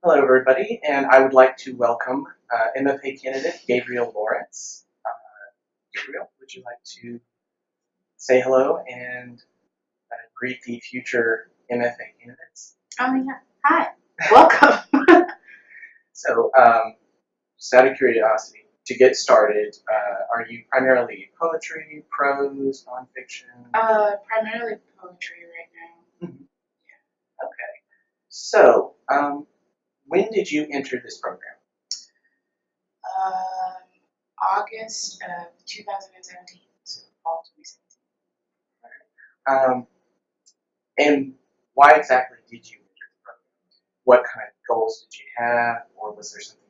Hello, everybody, and I would like to welcome MFA candidate Gabrielle Lawrence. Gabrielle, would you like to say hello and greet the future MFA candidates? Oh, yeah. Hi. Welcome. So, just out of curiosity, to get started, are you primarily poetry, prose, nonfiction? Primarily poetry right now. Okay. So, when did you enter this program? August of 2017, so fall 2017. And why exactly did you enter the program? What kind of goals did you have, or was there something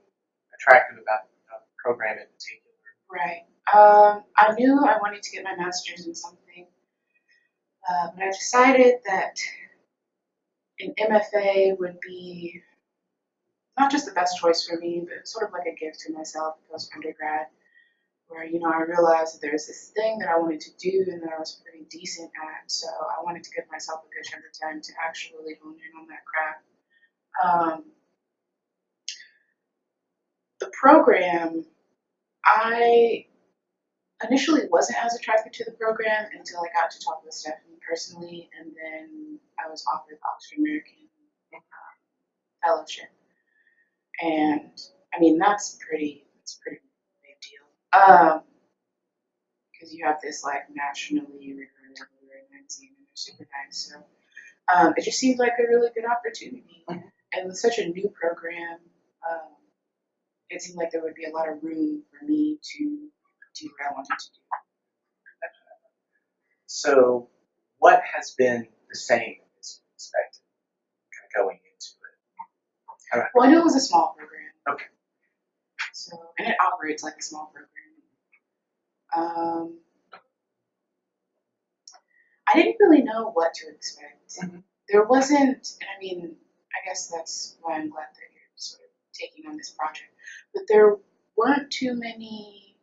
attractive about the program in particular? Right. I knew I wanted to get my master's in something, but I decided that an MFA would be not just the best choice for me, but sort of like a gift to myself post undergrad, where I realized that there's this thing that I wanted to do and that I was pretty decent at. So I wanted to give myself a good chunk of time to actually hone in on that craft. The program, I initially wasn't as attracted to the program until I got to talk with Stephanie personally, and then I was offered the Oxford American Fellowship. And I mean, that's pretty big deal. Because you have this like nationally regarded literary magazine and they're super nice. So it just seemed like a really good opportunity. And with such a new program, it seemed like there would be a lot of room for me to do what I wanted to do. So, what has been the same as you expected kind of going into it? Well, I knew it was a small program. Okay. So, and it operates like a small program. I didn't really know what to expect. There wasn't, and I mean, I guess that's why I'm glad that you're sort of taking on this project, but there weren't too many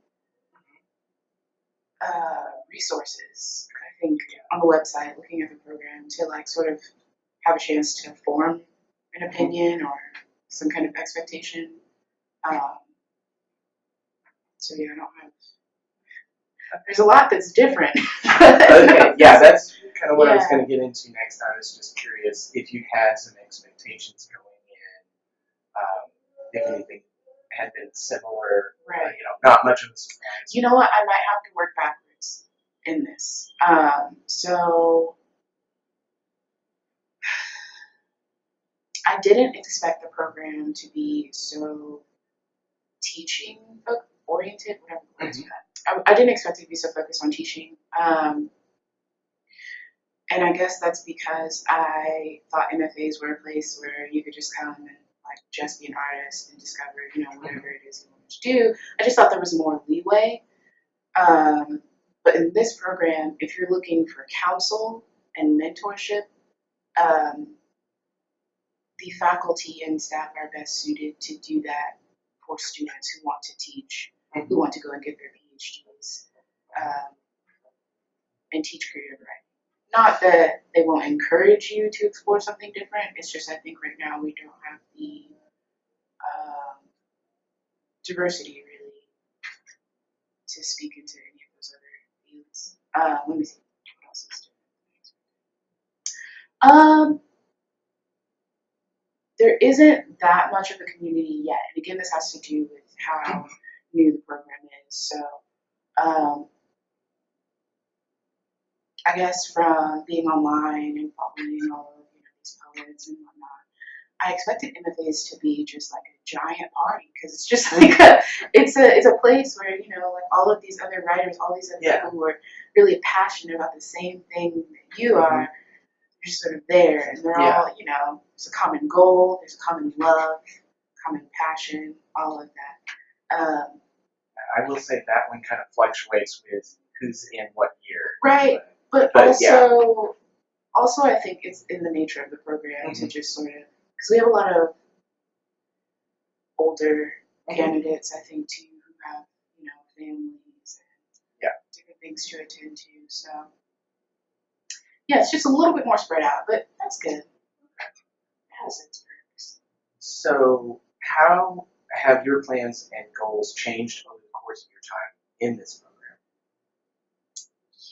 resources, I think, on the website looking at the program to like sort of have a chance to form an opinion or some kind of expectation. So yeah, I don't have. There's a lot that's different. Okay, yeah, that's kind of what I was going to get into next. I was just curious if you had some expectations going in, if anything had been similar, right? Not much of a surprise. You know what? I might have to work backwards in this. So I didn't expect the program to be so teaching oriented, whatever the word is for that. I didn't expect it to be so focused on teaching. And I guess that's because I thought MFAs were a place where you could just come and like just be an artist and discover, whatever it is you want to do. I just thought there was more leeway. But in this program, if you're looking for counsel and mentorship, the faculty and staff are best suited to do that for students who want to teach, who want to go and get their PhDs, and teach creative writing. Not that they won't encourage you to explore something different. It's just I think right now we don't have the diversity really to speak into any of those other fields. Let me see what else is different. There isn't that much of a community yet, and again, this has to do with how new the program is. So, I guess from being online and following all of these poets and whatnot, I expected MFAs to be just like a giant party because it's just like it's a place where like all of these other writers, all these other people who are really passionate about the same thing that you are, just sort of there, and they're all it's a common goal, there's a common love, common passion, all of that. I will say that one kind of fluctuates with who's in what year. Right, but also I think it's in the nature of the program to just sort of, because we have a lot of older candidates, I think, too, who have, families and different things to attend to. So, yeah, it's just a little bit more spread out, but that's good. It has its perks. So, how have your plans and goals changed over the course of your time in this program?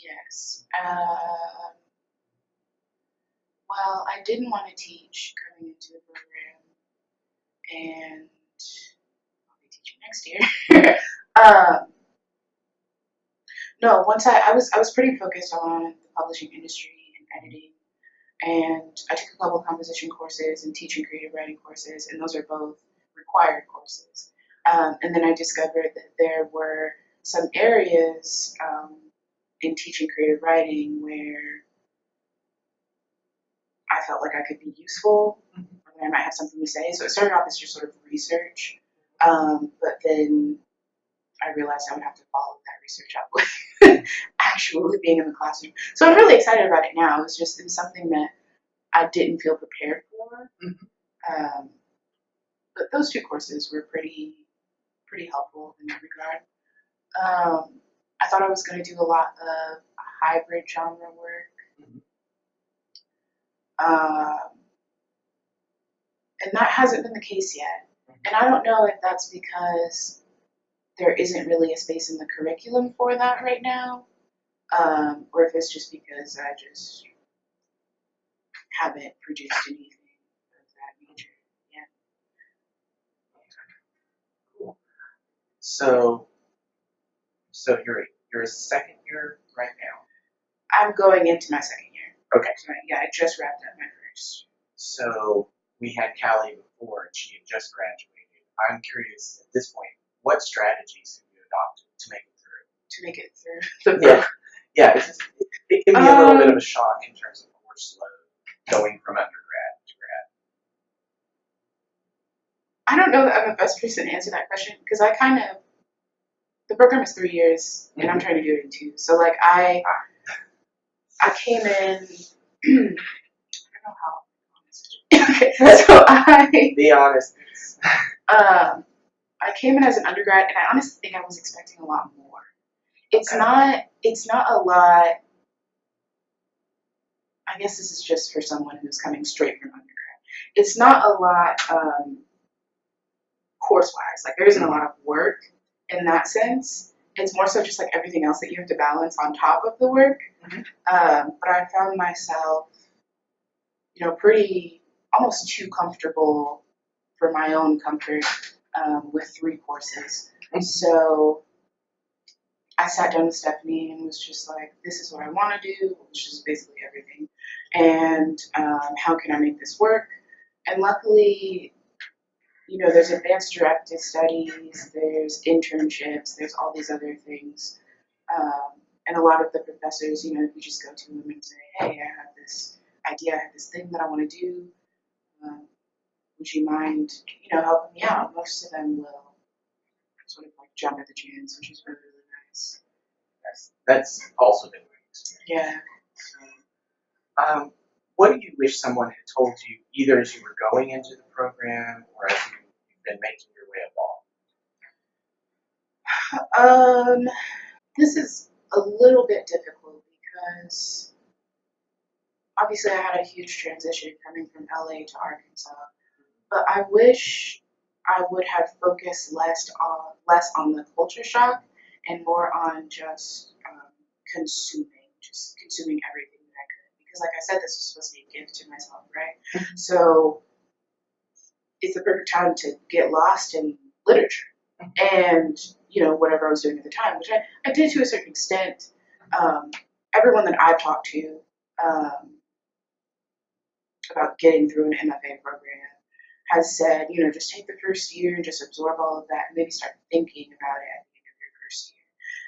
Yes. Well, I didn't want to teach coming into the program, and I'll be teaching next year. No, once I was pretty focused on the publishing industry and editing, and I took a couple of composition courses and teaching creative writing courses, and those are both required courses. And then I discovered that there were some areas in teaching creative writing where I felt like I could be useful, or that I might have something to say. So it started off as just sort of research, but then I realized I would have to follow that research up with actually being in the classroom. So I'm really excited about it now. It was something that I didn't feel prepared for. Um, but those two courses were pretty helpful in that regard. I thought I was going to do a lot of hybrid genre work, and that hasn't been the case yet. And I don't know if that's because there isn't really a space in the curriculum for that right now, or if it's just because I just haven't produced anything of that nature yet. Cool. So you're a second year right now. I'm going into my second year. Okay. So yeah, I just wrapped up my first. So we had Callie before, and she had just graduated. I'm curious at this point, what strategies have you adopted to make it through? To make it through the Yeah, yeah. It can be a little bit of a shock in terms of course load going from undergrad to grad. I don't know that I'm the best person to answer that question because the program is 3 years and I'm trying to do it in 2. So like I came in. I don't know how honest. Okay, so Be honest. I came in as an undergrad and I honestly think I was expecting a lot more. It's not a lot. I guess this is just for someone who's coming straight from undergrad. It's not a lot course-wise. Like there isn't a lot of work in that sense. It's more so just like everything else that you have to balance on top of the work. But I found myself, pretty almost too comfortable for my own comfort with 3 courses. So I sat down with Stephanie and was just like, this is what I want to do, which is basically everything. And how can I make this work? And luckily, there's advanced directed studies, there's internships, there's all these other things. And a lot of the professors, if you just go to them and say, hey, I have this idea, I have this thing that I want to do, would you mind, helping me out? Most of them will sort of like jump at the chance, which is really, really nice. That's also been my experience. Yeah. What do you wish someone had told you either as you were going into the program or as you've been making your way along? This is a little bit difficult because obviously I had a huge transition coming from LA to Arkansas, but I wish I would have focused less on the culture shock and more on just consuming everything that I could. Because like I said, this was supposed to be a gift to myself, right? So it's the perfect time to get lost in literature and whatever I was doing at the time, which I did to a certain extent. Everyone that I've talked to about getting through an MFA program has said, just take the first year and just absorb all of that and maybe start thinking about it at the end of your first year.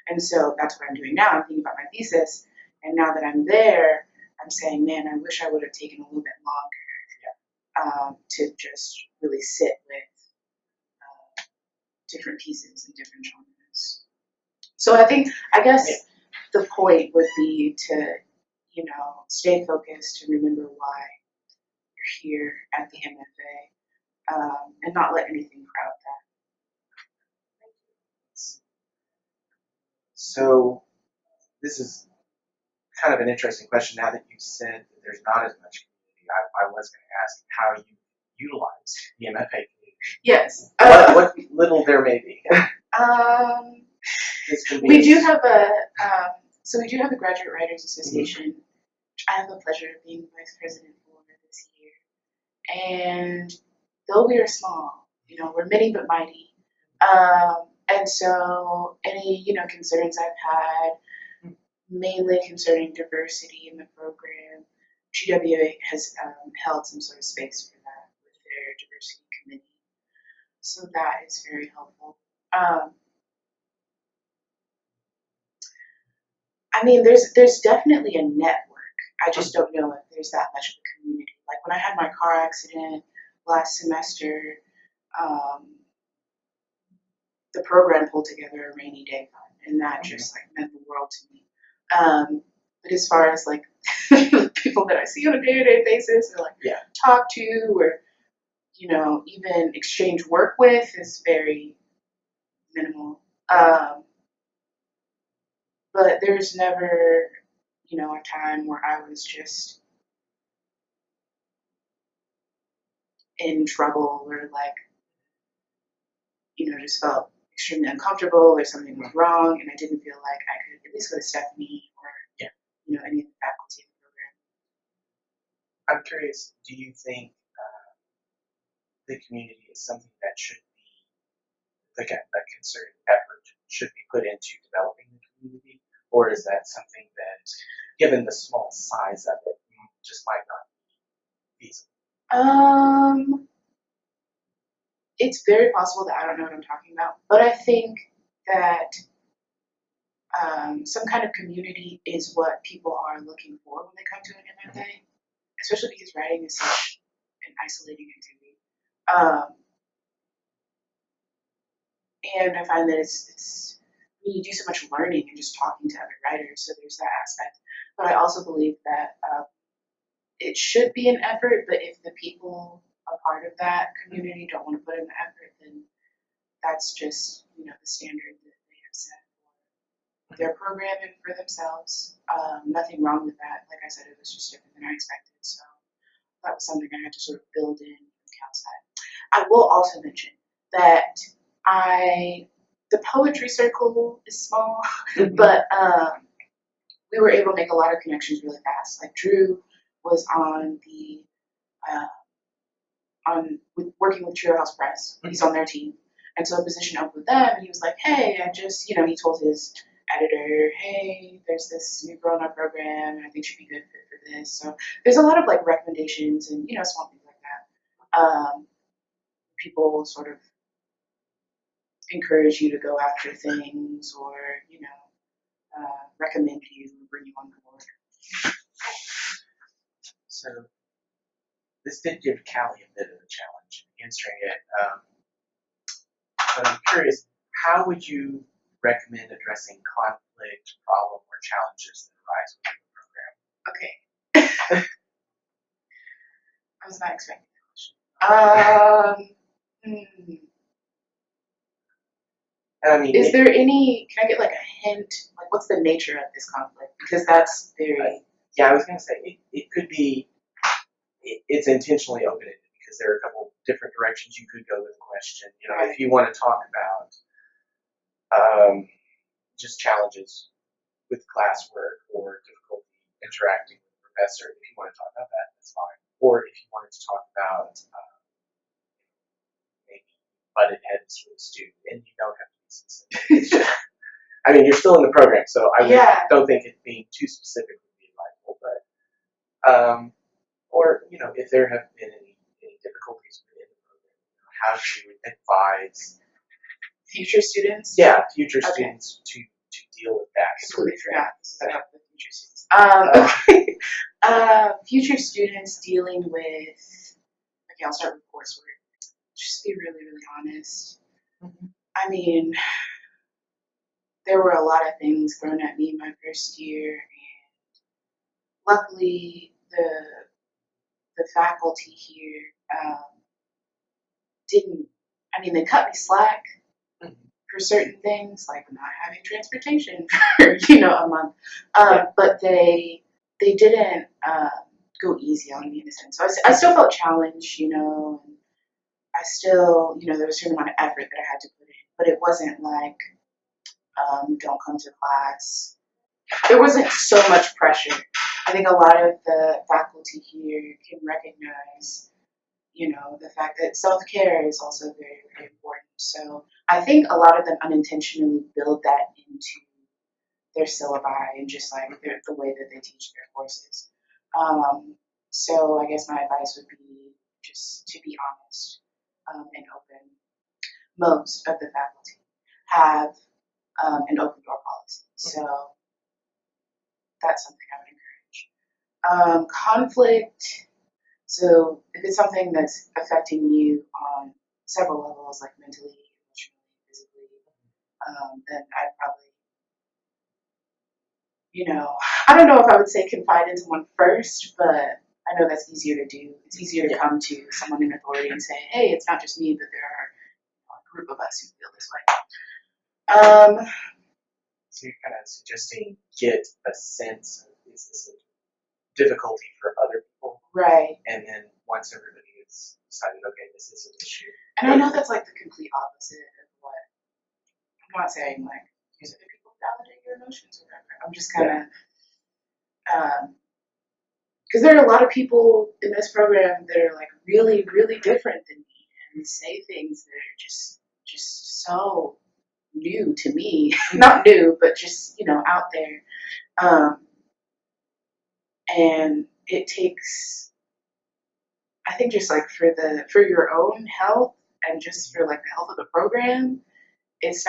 And so that's what I'm doing now. I'm thinking about my thesis, and now that I'm there, I'm saying, man, I wish I would have taken a little bit longer to just really sit with different pieces and different genres. So I guess the point would be to, stay focused and remember why you're here at the MFA, and not let anything crowd that. So this is kind of an interesting question now that you've said that there's not as much community. I was going to ask how you utilize the MFA community? Yes. What little there may be. We do have we do have the Graduate Writers Association, which I have the pleasure of being vice president for this year. And though we are small, we're many but mighty. And so any, concerns I've had, mainly concerning diversity in the program, GWA has held some sort of space for that with their diversity committee. So that is very helpful. I mean, there's definitely a network. I just don't know if there's that much of a community. Like when I had my car accident last semester, the program pulled together a rainy day fund, and that just like meant the world to me. But as far as like people that I see on a day-to-day basis, or like talk to, or even exchange work with, is very minimal. But there's never, a time where I was just in trouble or like, just felt extremely uncomfortable or something was wrong and I didn't feel like I could at least go to Stephanie or, any of the faculty in the program. I'm curious, do you think the community is something that should be, like a concerted effort should be put into developing the community? Or is that something that, given the small size of it, just might not be feasible? It's very possible that I don't know what I'm talking about, but I think that some kind of community is what people are looking for when they come to an MFA, especially because writing is such an isolating activity. And I find that it's you do so much learning and just talking to other writers, so there's that aspect. But I also believe that it should be an effort, but if the people a part of that community don't want to put in the effort, then that's just, the standard that they have set for their program and for themselves. Nothing wrong with that. Like I said, it was just different than I expected. So that was something I had to sort of build in from the outside. I will also mention that the poetry circle is small, but we were able to make a lot of connections really fast. Like Drew was on the working with Trio House Press. He's on their team, and so a position opened with them, and he was like, "Hey, I just he told his editor, hey, there's this new girl in our program, and I think she'd be good fit for this." So there's a lot of like recommendations and small things like that. People sort of encourage you to go after things, or recommend you, bring you on board. So this did give Callie a bit of a challenge answering it. But I'm curious, how would you recommend addressing conflict, problem, or challenges that arise within the program? Okay. I was not expecting that question. I mean, is there any? Can I get like a hint? Like, what's the nature of this conflict? Because that's very. Yeah, I was going to say it could be. It's intentionally open-ended because there are a couple different directions you could go with the question. If you want to talk about just challenges with classwork or difficulty interacting with the professor, if you want to talk about that, that's fine. Or if you wanted to talk about maybe butted heads with a student, and you don't have to be specific. I mean, you're still in the program, so I don't think it being too specific would be advisable. But or if there have been any difficulties within the program, how do you advise future students? Yeah, future students to deal with that. Completely forgot about the future students. Future students dealing with. Okay, I'll start with coursework. Just be really, really honest. I mean, there were a lot of things thrown at me my first year, and luckily the faculty here didn't. I mean, they cut me slack for certain things, like not having transportation for a month. But they didn't go easy on me in a sense. So I still felt challenged, and I still, there was a certain amount of effort that I had to put in, but it wasn't like, don't come to class. There wasn't so much pressure. I think a lot of the faculty here can recognize, the fact that self-care is also very, very important. So I think a lot of them unintentionally build that into their syllabi and just like the way that they teach their courses. So I guess my advice would be just to be honest and open. Most of the faculty have an open door policy. So that's something I would encourage. Conflict. So if it's something that's affecting you on several levels, like mentally, emotionally, physically, then I'd probably, I don't know if I would say confide in someone first, but I know that's easier to do. It's easier to come to someone in authority and say, hey, it's not just me, but there are a group of us who feel this way. So you're kind of suggesting get a sense of, is this a difficulty for other people? Right. And then once everybody has decided, okay, this is an issue. And I know that's like the complete opposite of what, I'm not saying like, use other people to validate your emotions or whatever. I'm just kind of, because there are a lot of people in this program that are like really, really different than me and say things that are just so new to me. Not new, but just, out there. And it takes, I think, just like for your own health and just for like the health of the program, it's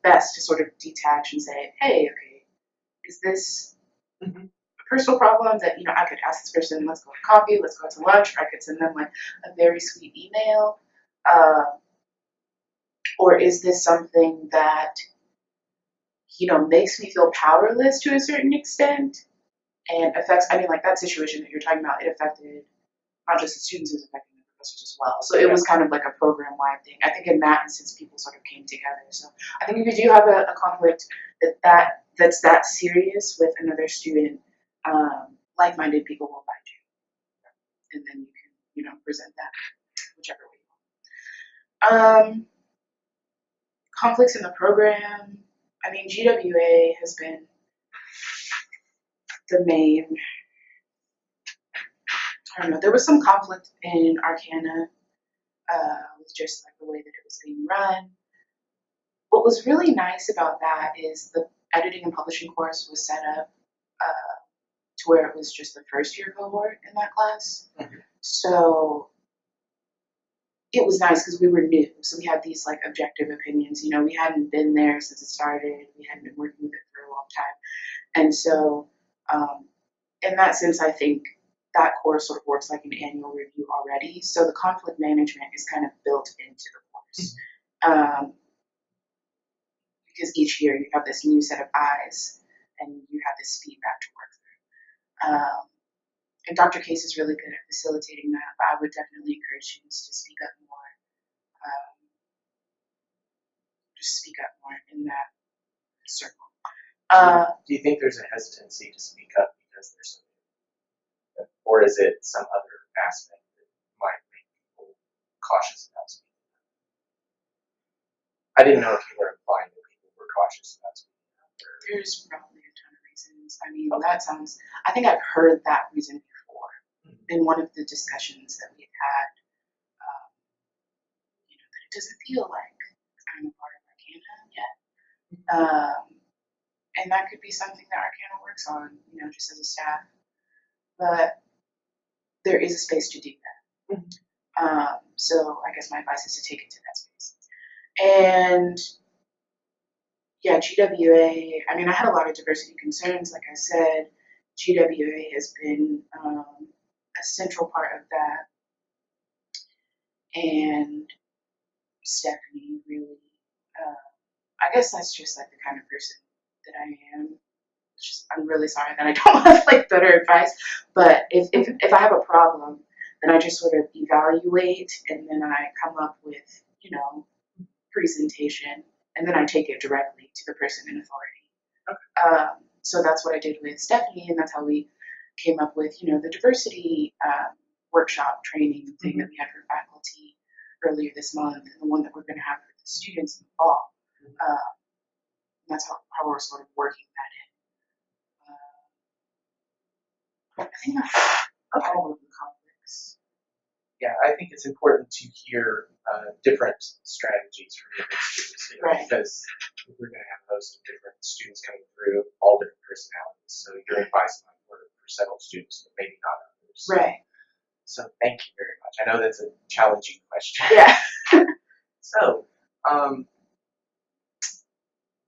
best to sort of detach and say, hey, okay, is this a personal problem that, I could ask this person, let's go to coffee, let's go to lunch, or I could send them like a very sweet email. Or is this something that, makes me feel powerless to a certain extent and affects, like that situation that you're talking about, it affected not just the students, it was affecting the professors as well. So it was kind of like a program-wide thing. I think in that instance, people sort of came together. So I think if you do have a conflict that's that serious with another student, like-minded people will find you, and then you can, present that whichever way you want. Conflicts in the program. GWA has been the main. I don't know. There was some conflict in Arcana with just like the way that it was being run. What was really nice about that is the editing and publishing course was set up to where it was just the first year cohort in that class. So it was nice because we were new. So we had these like objective opinions. We hadn't been there since it started. We hadn't been working with it for a long time. And so in that sense, I think that course sort of works like an annual review already. So the conflict management is kind of built into the course. Because each year you have this new set of eyes and you have this feedback to work through. And Dr. Case is really good at facilitating that, but I would definitely encourage students to speak up more. Just speak up more in that circle. Do you think there's a hesitancy to speak up because there's something, or is it some other aspect that might make people cautious about speaking up? I didn't know if you were implying that people were cautious about speaking up. There's probably a ton of reasons. That sounds, I think I've heard that reason before in one of the discussions that we've had. That it doesn't feel like I'm a part of Arcana yet. And that could be something that Arcana works on, just as a staff. But there is a space to do that. So I guess my advice is to take it to that space. And yeah, GWA, I had a lot of diversity concerns. Like I said, GWA has been a central part of that. And Stephanie really, I guess that's just like the kind of person that I am. I'm really sorry that I don't have like better advice, but if I have a problem, then I just sort of evaluate and then I come up with, presentation, and then I take it directly to the person in authority. So that's what I did with Stephanie, and that's how we came up with, the diversity workshop training thing that we had for faculty earlier this month, and the one that we're going to have for the students in the fall. That's how we're sort of working that in. I think that's all of the conflicts. Yeah, I think it's important to hear different strategies from different students, Right. because we're going to have a host of different students coming through, all different personalities. So your advice might work for several students, but maybe not others. Right. So thank you very much. I know that's a challenging question. Yeah. So,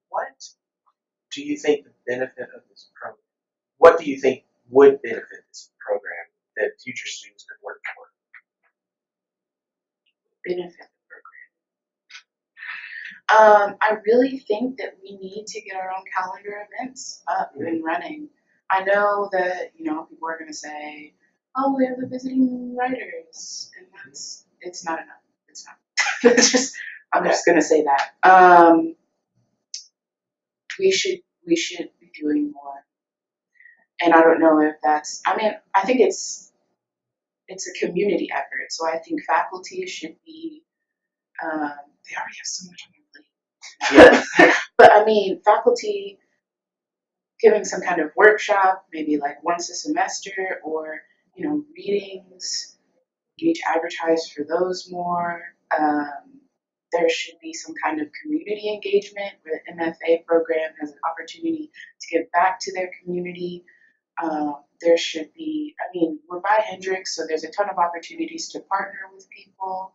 what do you think the benefit of this program? What do you think would benefit this program that future students could work for? Benefit the program. I really think that we need to get our own calendar events up and running. I know that, people are going to say, oh, we have the visiting writers, and it's not enough. It's not. I'm just going to say that. We should be doing more. And I don't know if that's, I think it's a community effort. So I think faculty should be, they already have so much on their plate. Yeah. But faculty giving some kind of workshop, maybe like once a semester, or, readings, you need to advertise for those more. There should be some kind of community engagement where the MFA program has an opportunity to give back to their community. There should be, we're by Hendrix, so there's a ton of opportunities to partner with people.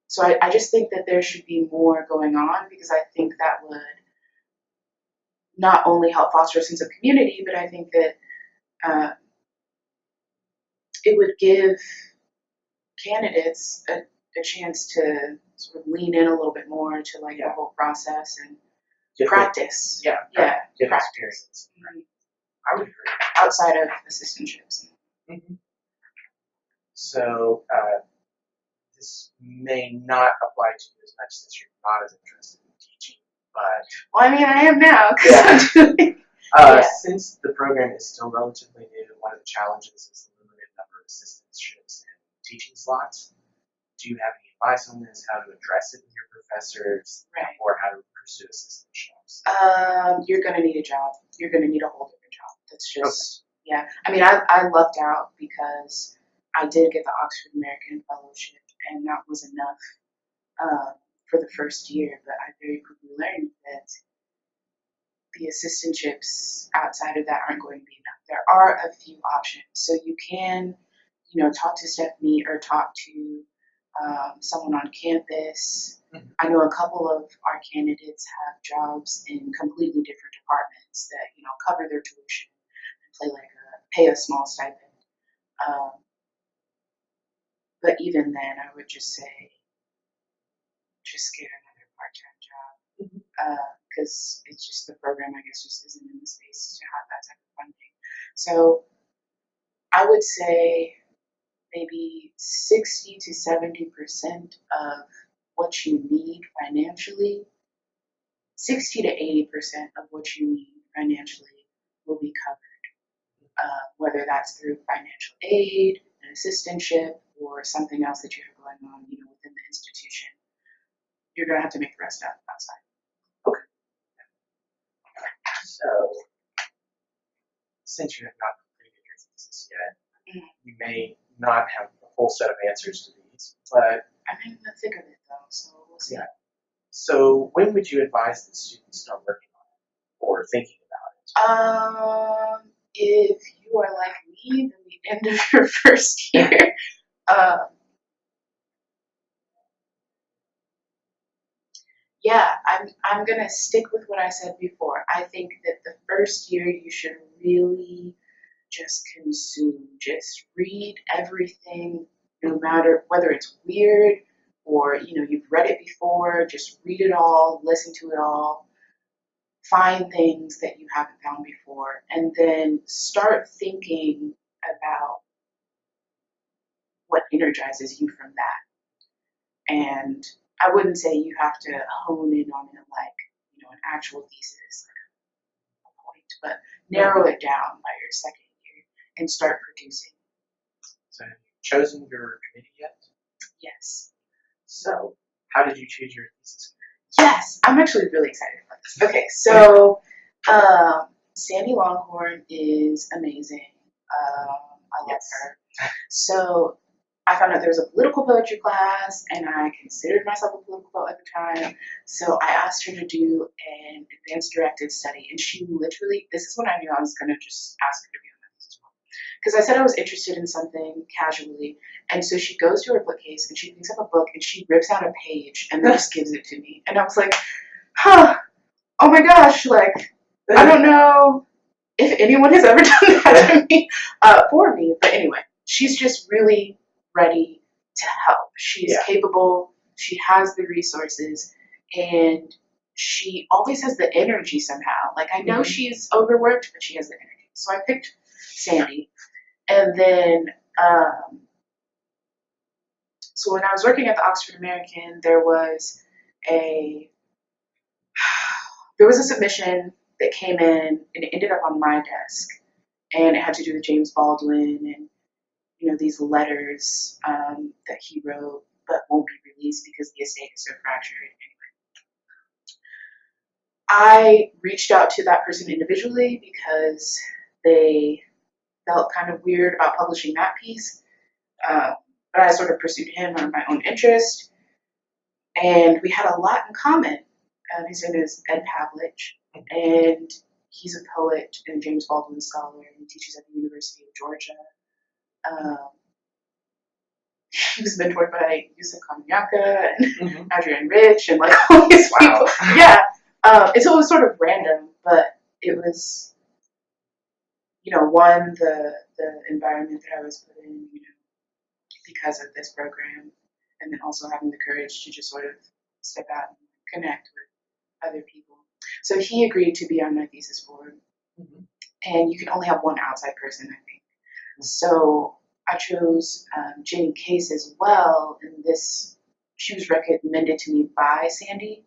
So I just think that there should be more going on, because I think that would not only help foster a sense of community, but I think that it would give candidates a chance to sort of lean in a little bit more to the whole process and practice. Get experience. Mm-hmm. I would agree. Outside of assistantships. Mm-hmm. So this may not apply to you as much since you're not as interested in teaching, but I am now. Since the program is still relatively new, one of the challenges is the limited number of assistantships and teaching slots. Do you have any advice on this? How to address it with your professors, right, or how to pursue assistantships? You're going to need a job. You're going to need a whole different job. That's just I lucked out because I did get the Oxford American Fellowship, and that was enough for the first year. But I very quickly learned that the assistantships outside of that aren't going to be enough. There are a few options, so you can, talk to Stephanie or talk to someone on campus. Mm-hmm. I know a couple of our candidates have jobs in completely different departments that cover their tuition and pay a small stipend. But even then, I would just say, just get another part-time job, because it's just the program, I guess, just isn't in the space to have that type of funding. So I would say maybe 60 to 70% of what you need financially, 60 to 80% of what you need financially will be covered, whether that's through financial aid, an assistantship, or something else that you have going on, within the institution. You're going to have to make the rest up outside. Okay. So, since you have not completed your thesis yet, you may not have a full set of answers to these, but I'm in the thick of it, though, so we'll see. Yeah. So, when would you advise that students start working on it or thinking about it? If you are like me, then the end of your first year. I'm gonna stick with what I said before. I think that the first year you should really just consume, just read everything, no matter whether it's weird or you've read it before. Just read it all, listen to it all, find things that you haven't found before, and then start thinking about what energizes you from that. And I wouldn't say you have to hone in on it like, an actual thesis, like a point, but narrow it down by your second year and start producing. So have you chosen your committee yet? Yes. So how did you choose your thesis? Yes, I'm actually really excited about this. Okay, so Sandy Longhorn is amazing. I love her. So I found out there was a political poetry class, and I considered myself a political poet at the time. So I asked her to do an advanced directed study, and she literally, this is when I knew I was going to just ask her to be on my thesis as well. Because I said I was interested in something casually, and so she goes to her bookcase and she picks up a book and she rips out a page and then just gives it to me. And I was like, huh, oh my gosh, like, I don't know if anyone has ever done that to me, for me. But anyway, she's just really ready to help. She's capable, she has the resources, and she always has the energy somehow. Like, I know she's overworked, but she has the energy. So I picked Sandy. And then, so when I was working at the Oxford American, there was a submission that came in, and it ended up on my desk, and it had to do with James Baldwin and, you know, these letters that he wrote but won't be released because the estate is so fractured. Anyway, I reached out to that person individually because they felt kind of weird about publishing that piece, but I sort of pursued him out of my own interest, and we had a lot in common. His name is Ed Pavlich, and he's a poet and James Baldwin scholar, and he teaches at the University of Georgia. He was mentored by Yusuf Kamiaka and Adrienne Rich and like all these people. Yeah. And so it was sort of random, but it was, you know, one, the environment that I was put in, you know, because of this program, and then also having the courage to just sort of step out and connect with other people. So he agreed to be on my thesis board, and you can only have one outside person, I think. So I chose Jenny Case as well, and she was recommended to me by Sandy.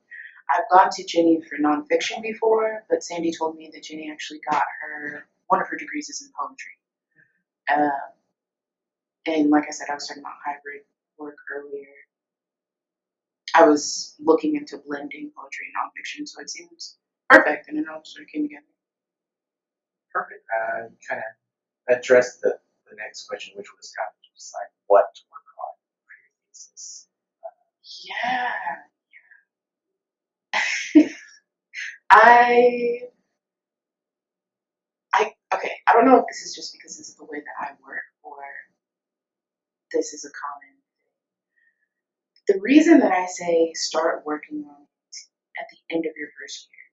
I've gone to Jenny for nonfiction before, but Sandy told me that Jenny actually got one of her degrees is in poetry. And like I said, I was talking about hybrid work earlier. I was looking into blending poetry and nonfiction, so it seems perfect, and it all sort of came together. Perfect. You kind of addressed the next question, which was kind of just like what to work on for your thesis. Okay, I don't know if this is just because this is the way that I work or this is a common thing. The reason that I say start working on it at the end of your first year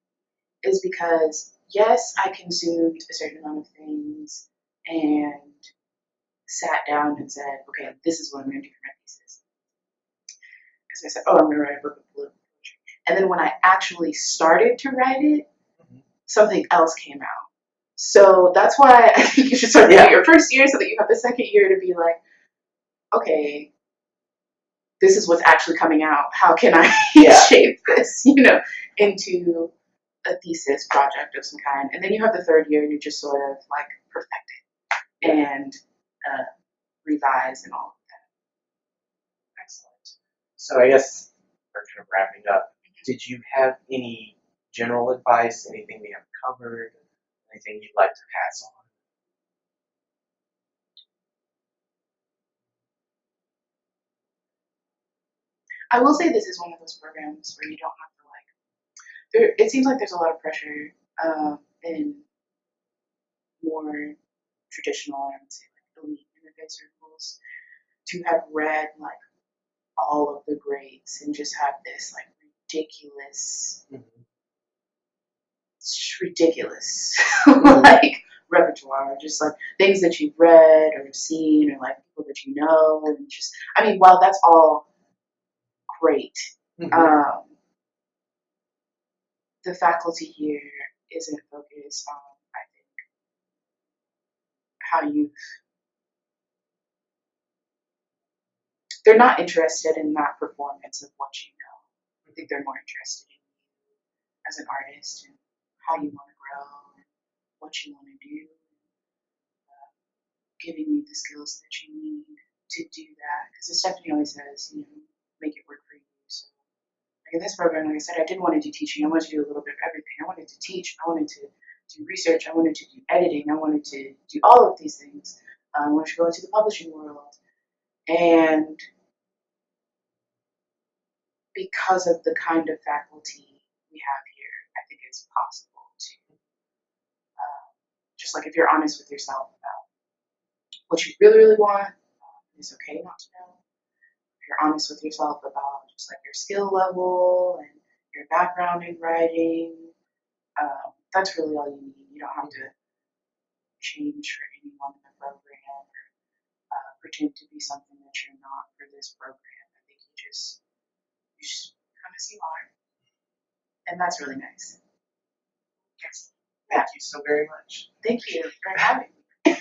is because, yes, I consumed a certain amount of things and sat down and said, okay, this is what I'm going to do for my thesis. So I said, oh, I'm going to write a book of political poetry. And then when I actually started to write it, something else came out. So that's why I think you should start writing your first year so that you have the second year to be like, okay, this is what's actually coming out. How can I shape this, you know, into a thesis project of some kind? And then you have the third year and you just sort of like perfect it and revise and all of that. Excellent. So I guess we're kind of wrapping up. Did you have any general advice, anything we haven't covered, anything you'd like to pass on? I will say this is one of those programs where you don't have to like, it seems like there's a lot of pressure in more traditional, I would say, like elite MFA circles to have read like all of the grades and just have this like ridiculous like repertoire, just like things that you've read or seen or like people that you know, and just, I mean, while that's all great, the faculty here isn't focused on, I think, they're not interested in that performance of what you know. I think they're more interested in you as an artist and how you want to grow. what you want to do, giving you the skills that you need to do that. Because as Stephanie always says, make it work for you. So like in this program, like I said, I didn't want to do teaching. I wanted to do a little bit of everything. I wanted to teach. I wanted to do research. I wanted to do editing. I wanted to do all of these things. I wanted to go into the publishing world. And because of the kind of faculty we have here, I think it's possible to, just like if you're honest with yourself about what you really, really want, it's okay not to know. If you're honest with yourself about just like your skill level and your background in writing, that's really all you need. You don't have to change for anyone in the program or pretend to be something that you're not for this program. I think you just kind of see why, and that's really nice. Yes. Thank you so very much. Thank you for having me.